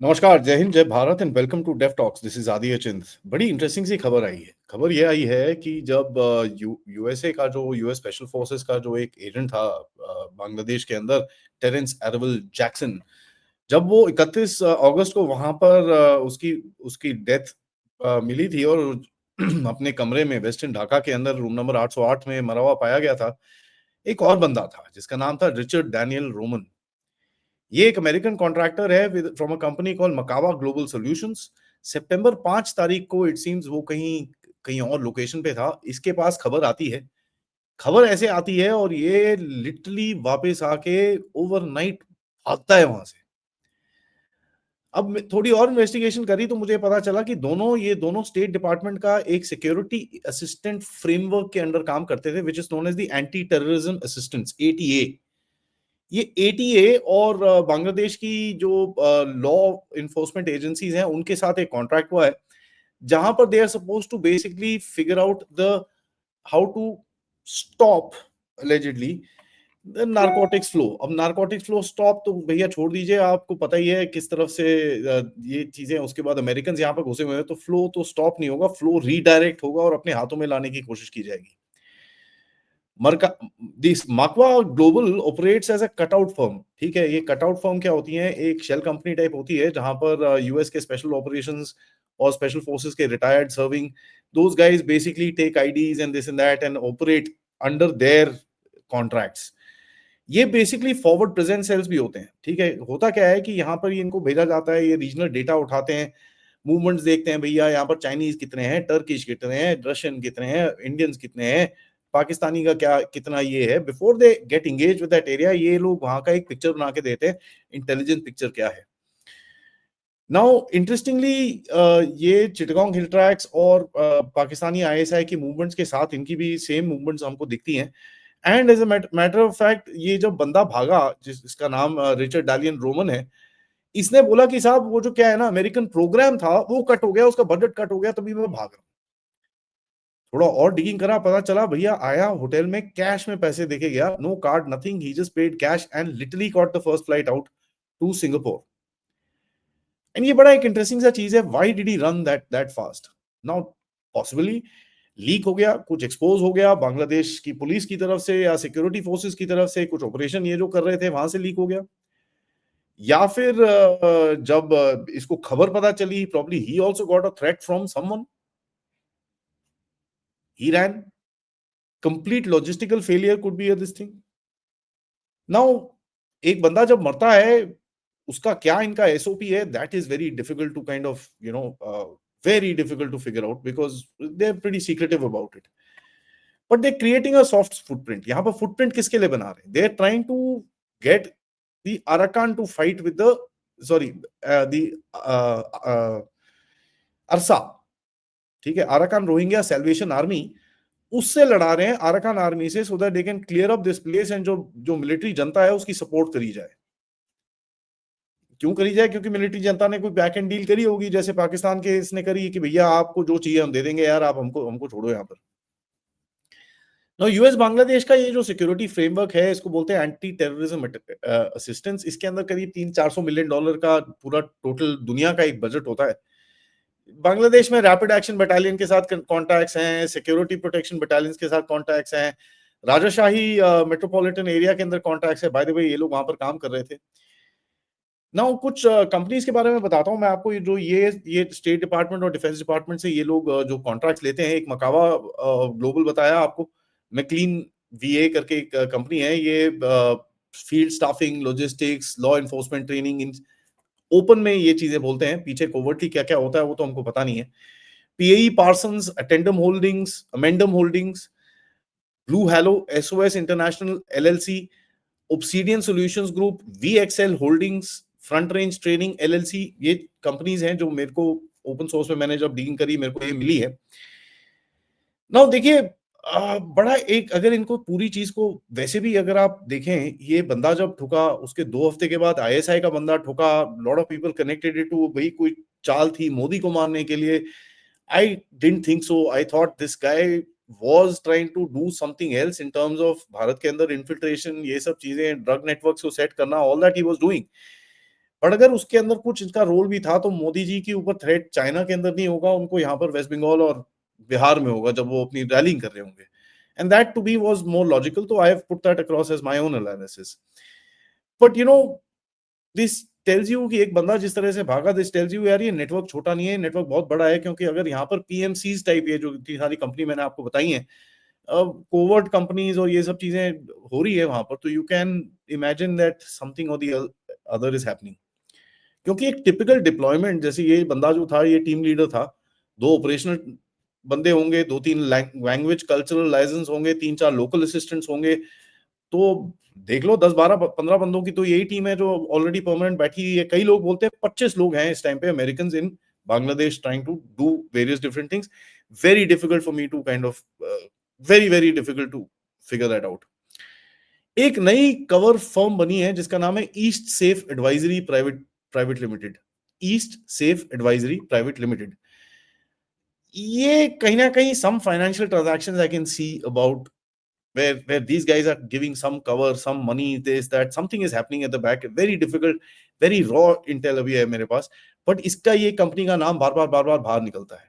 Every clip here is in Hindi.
नमस्कार, जय हिंद, जय Bharat and welcome to Dev talks. This is Adi Achint. बड़ी इंटरेस्टिंग सी खबर आई है। खबर ये आई है कि जब यूएसए का जो यूएस स्पेशल फोर्सेस का जो एक एजेंट था बांग्लादेश के अंदर, टेरेंस एरविल जैक्सन, जब वो 31 अगस्त को वहाँ पर उसकी उसकी डेथ मिली थी और अपने कमरे में वेस्टर्न ढाका के अंदर रूम नंबर 808 में मरा हुआ पाया गया था। एक और बंदा था जिसका नाम था रिचर्ड डैनियल रोमन। ये एक अमेरिकन कॉन्ट्रैक्टर है with from a company called Makawa Global Solutions. सितंबर 5 तारीख को इट सीम्स वो कहीं कहीं और लोकेशन पे था। इसके पास खबर आती है। खबर ऐसे आती है और ये लिटरली वापस आके ओवरनाइट भागता है वहां से। अब थोड़ी और इन्वेस्टिगेशन करी तो मुझे पता चला कि ये दोनों स्टेट डिपार्टमेंट का एक सिक्योरिटी असिस्टेंट फ्रेमवर्क के अंडर काम करते थे, which is known as the anti terrorism assistance, ATA. ये एटीए और बांग्लादेश की जो लॉ इन्फोर्समेंट एजेंसीज हैं उनके साथ एक कॉन्ट्रैक्ट हुआ है, जहां पर they are suppose to basically figure out the how to stop allegedly the narcotics flow. अब नारकोटिक्स फ्लो स्टॉप तो भैया छोड़ दीजिए, आपको पता ही है किस तरफ से ये चीजें। उसके बाद अमेरिकन यहाँ पर घुसे हुए हैं तो फ्लो तो स्टॉप नहीं होगा, फ्लो रीडायरेक्ट होगा और अपने हाथों में लाने की कोशिश की जाएगी। मरका this Makawa Global operates as a cutout firm. ठीक है, ये कटआउट फर्म क्या होती है? एक शेल कंपनी टाइप होती है जहां पर यूएस के स्पेशल ऑपरेशंस और स्पेशल फोर्सेस के retired serving those guys basically take IDs and this and that and operate under their contracts. ये बेसिकली फॉरवर्ड प्रेजेंट सेल्स भी होते हैं। ठीक है, होता क्या है कि यहाँ पर ये इनको भेजा जाता है, ये रीजनल डेटा उठाते हैं, मूवमेंट्स देखते हैं, भैया यहाँ पर चाइनीज कितने हैं, टर्किश कितने हैं, रशियन कितने हैं, इंडियंस कितने हैं, पाकिस्तानी का क्या कितना ये है। Before they get engage with that area ये लोग वहां का एक पिक्चर बना के देते हैं, इंटेलिजेंस पिक्चर क्या है। नाउ इंटरेस्टिंगली ये चिटगांव हिल ट्रैक्स और पाकिस्तानी आईएसआई की मूवमेंट्स के साथ इनकी भी सेम मूवमेंट्स हमको दिखती हैं। And as a matter of fact ये जब बंदा भागा जिसका नाम रिचर्ड डालियन रोमन है, इसने बोला कि साहब वो जो क्या है ना, अमेरिकन प्रोग्राम था वो कट हो गया, उसका बजट कट हो गया, तभी मैं भाग रहा हूँ। थोड़ा और डिगिंग करा, पता चला भैया आया होटल में कैश में पैसे देके गया, no card nothing, he just paid cash and literally caught the first flight out to Singapore. And ये बड़ा एक इंटरेस्टिंग सा चीज है, why did he run that fast? Now possibly leak हो गया, कुछ एक्सपोज हो गया बांग्लादेश की पुलिस की तरफ से या सिक्योरिटी फोर्सेस की तरफ से, कुछ ऑपरेशन ये जो कर रहे थे वहां से लीक हो गया, या फिर जब इसको खबर पता चली, probably he also got a threat from someone, he ran. Complete logistical failure could be this thing. Now एक बंदा जब मरता है, उसका क्या इनका एसओपी है, that is very difficult to kind of very difficult to figure out because they are pretty secretive about it. But they creating a soft footprint. यहां पर फुटप्रिंट किसके लिए बना रहे हैं? They are trying to get the Arakan to fight with the sorry the ARSA. ठीक है, अराकान रोहिंग्या सैल्वेशन आर्मी, उससे लड़ा रहे हैं अराकान आर्मी से, so that they can clear up this place and जो जो मिलिट्री जनता है उसकी सपोर्ट करी जाए। क्यों करी जाए? क्योंकि मिलिट्री जनता ने कोई बैक एंड डील करी होगी, जैसे पाकिस्तान के इसने करी कि भैया आपको जो चाहिए हम दे देंगे यार, आप हमको हमको छोड़ो यहाँ पर। नो, यूएस बांग्लादेश का ये जो सिक्योरिटी फ्रेमवर्क है इसको बोलते हैं एंटी टेररिज्म असिस्टेंस। इसके अंदर करीब 300-400 मिलियन डॉलर का पूरा टोटल दुनिया का एक बजट होता है। बांग्लादेश में रैपिड एक्शन बटालियन के साथ कॉन्टैक्ट्स हैं, सिक्योरिटी प्रोटेक्शन बटालियंस के साथ कॉन्टैक्ट्स हैं, राजाशाही मेट्रोपॉलिटन एरिया के अंदर कॉन्टैक्ट्स है। बाय द वे ये लोग वहां पर काम कर रहे थे। नाउ कुछ कंपनीज के बारे में बताता हूँ मैं आपको। ये जो ये स्टेट डिपार्टमेंट और डिफेंस डिपार्टमेंट से ये लोग जो कॉन्ट्रैक्ट्स लेते हैं, एक मकावा ग्लोबल बताया आपको, मैक्लीन वीए करके एक कंपनी है ये। Field staffing, logistics, law enforcement training, in open में ये चीजें बोलते हैं, पीछे कोवर्टली क्या क्या होता है वो तो हमको पता नहीं है। PAE Parsons, Amentum Holdings, Amentum Holdings, Blue Halo, SOS International LLC, Obsidian Solutions Group, VXL Holdings, Front Range Training LLC, ये कंपनीज हैं जो मेरे को ओपन सोर्स में मैंने जब डीलिंग करी मेरे को ये मिली है। नाउ देखिए, बड़ा एक, अगर इनको पूरी चीज को वैसे भी अगर आप देखें, ये बंदा जब ठुका उसके 2 हफ्ते के बाद आईएसआई का बंदा ठुका। Lot of people connected it to भाई कोई चाल थी मोदी को मारने के लिए। I didn't think so. I thought this guy was trying to do something else in terms of Bharat के अंदर इन्फिल्ट्रेशन, ये सब चीजें, ड्रग नेटवर्क्स को सेट करना, all that he was doing. और अगर उसके अंदर कुछ इसका रोल भी था तो मोदी जी के ऊपर थ्रेट चाइना के अंदर नहीं होगा, उनको यहाँ पर वेस्ट बंगाल और बिहार में होगा जब वो अपनी रैलिंग कर रहे होंगे। And that to be was more logical, तो I have put that across as my own analysis. But you know, this tells you कि एक बंदा जिस तरह से भागा, दिस टेल्स यू यार ये नेटवर्क छोटा नहीं है, नेटवर्क बहुत बड़ा है। क्योंकि अगर यहाँ पर पीएमसीज टाइप, ये जो इतनी सारी कंपनी मैंने आपको बताई है, कोवर्ट कंपनीज और ये सब चीजें हो रही है वहां पर, तो you can imagine that something और द अदर इज हैपनिंग। क्योंकि एक टिपिकल डिप्लॉयमेंट, जैसे ये बंदा जो था, ये टीम लीडर था, दो ऑपरेशनल बंदे होंगे, दो तीन लैंग्वेज कल्चरल लाइसेंस होंगे, तीन चार लोकल असिस्टेंट्स होंगे, तो देख लो 10 12 15 बंदों की तो यही टीम है जो ऑलरेडी परमानेंट बैठी हुई है। कई लोग बोलते हैं 25 लोग हैं इस टाइम पे American in Bangladesh trying to do various different things. Very difficult for me to kind of, very very difficult to figure that out. एक नई कवर फर्म बनी है जिसका नाम है East Safe Advisory Private Private Limited. East Safe Advisory Private Limited. ये कहीं ना कहीं some financial transactions I can see about, where these guys are giving some cover, some money, this that something is happening at the back, very difficult, very raw intel अभी है मेरे पास, but इसका ये कंपनी का नाम बार बार बाहर निकलता है।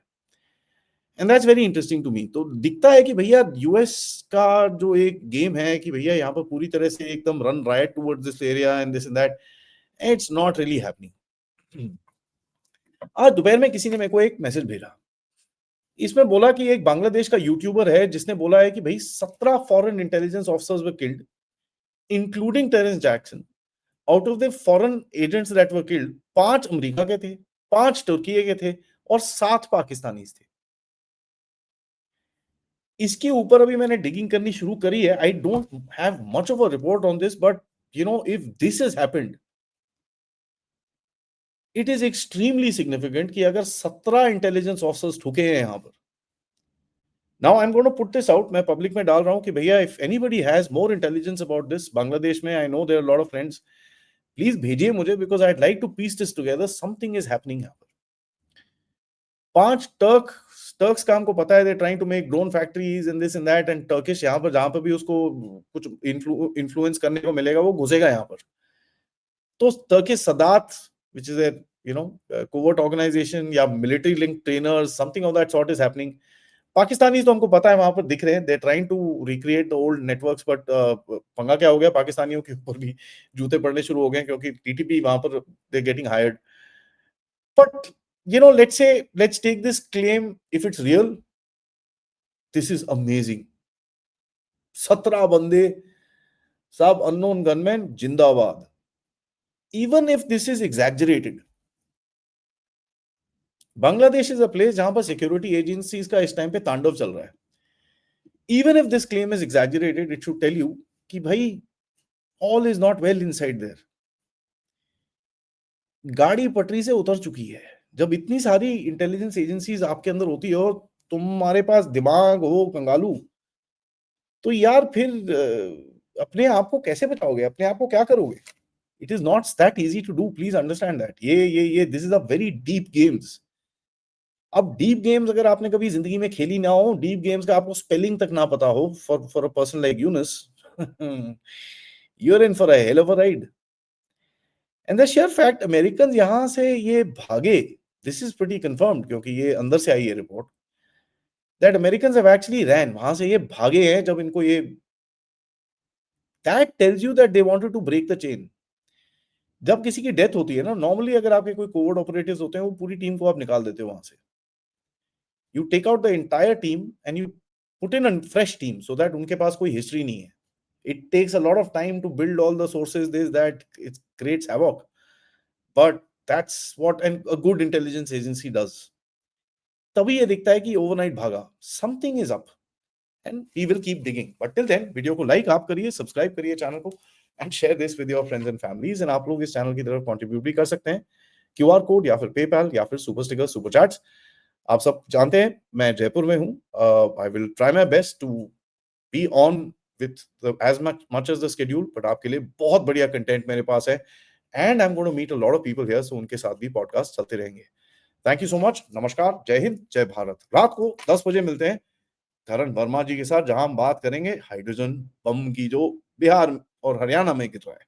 And that's very interesting to me. तो दिखता है कि भैया यूएस का जो एक गेम है कि भैया यहाँ पर पूरी तरह से एकदम run right towards this area and this and that, it's not really happening. आज दोपहर में किसी ने मेरे को एक मैसेज भेजा, इसमें बोला कि एक बांग्लादेश का यूट्यूबर है जिसने बोला है कि भाई 17 foreign intelligence officers were killed including Terrence Jackson. Out of the foreign agents that were killed, 5 America के थे, 5 तुर्की के थे और 7 पाकिस्तानी थे। इसके ऊपर अभी मैंने डिगिंग करनी शुरू करी है। I don't have much of a report on this, but you know if this has happened, it is extremely significant कि अगर 17 इंटेलिजेंस ऑफिसर्स ठुके हैं यहां पर। Now I am going to put this out, मैं पब्लिक में डाल रहा हूं कि भैया if anybody has more intelligence about this Bangladesh में, I know there are lot of friends, please भेजिए मुझे, because I like to piece this together, something is happening यहाँ पर। 5 टर्क्स का हमको पता है, they trying to make drone factories and this and that, and Turkish यहाँ पर जहां पर भी उसको कुछ इन्फ्लुएंस करने को मिलेगा वो घुसेगा यहाँ पर। तो Turkish Sadat, which is a covert organization या military linked trainers, something of that sort is happening. Pakistani तो हमको पता है वहां पर दिख रहे हैं, they're trying to recreate the old networks, but पंगा क्या हो गया, पाकिस्तानियों के ऊपर भी जूते पड़ने शुरू हो गए क्योंकि टीटीपी वहां पर they're getting hired. But let's take this claim, if it's real, this is amazing. 17 बंदे, सब unknown gunmen, जिंदाबाद। Even if this is exaggerated, Bangladesh is a place जहां पर सिक्योरिटी एजेंसीज का इस टाइम पे तांडव चल रहा है। Even if this claim is exaggerated, it should tell you कि भाई all is not well inside there. गाड़ी पटरी से उतर चुकी है। जब इतनी सारी इंटेलिजेंस एजेंसीज आपके अंदर होती हो, तुम्हारे पास दिमाग हो कंगालू, तो यार फिर अपने आप को कैसे बचाओगे, अपने आप को क्या करोगे? It is not that easy to do, please understand that. ये this is a very deep games. अब डीप गेम्स अगर आपने कभी जिंदगी में खेली ना हो, डीप गेम्स का आपको स्पेलिंग तक ना पता हो, for a person like Yunus, you are in for a hell of a ride. And the sheer fact American यहां से ये भागे, दिस इज प्रीटी कंफर्म्ड, क्योंकि ये अंदर से आई है report, that American have actually ran, वहां से ये भागे हैं जब इनको ये, that tells you that they wanted to break the chain. जब किसी की डेथ होती है ना, नॉर्मली अगर आपके कोई कोवर्ट ऑपरेटिव्स होते हैं, वो पूरी टीम को आप निकाल देते हो वहां से। You take out the entire team and you put in a fresh team so that उनके पास कोई history नहीं है। It takes a lot of time to build all the sources, this, that, it creates havoc. But that's what a good intelligence agency does. तभी ये दिखता है कि overnight भागा, something is up and we will keep digging. But till then, video को like आप करिए, सब्सक्राइब करिए चैनल को and share this with your friends and families, and आप लोग इस चैनल की तरफ contribute भी कर सकते हैं, QR कोड या फिर PayPal या फिर सुपर स्टिकर, सुपर चैट्स। आप सब जानते हैं मैं जयपुर में हूं। I will try my best to be on with as much as the schedule, but आपके लिए बहुत बढ़िया कंटेंट मेरे पास है and I am going to meet a lot of people here, so उनके साथ भी पॉडकास्ट चलते रहेंगे। थैंक यू सो मच, नमस्कार, जय हिंद, जय भारत। रात को 10 बजे मिलते हैं करण वर्मा जी के साथ, जहां हम बात करेंगे हाइड्रोजन बम की जो बिहार और हरियाणा में गिर रहा है।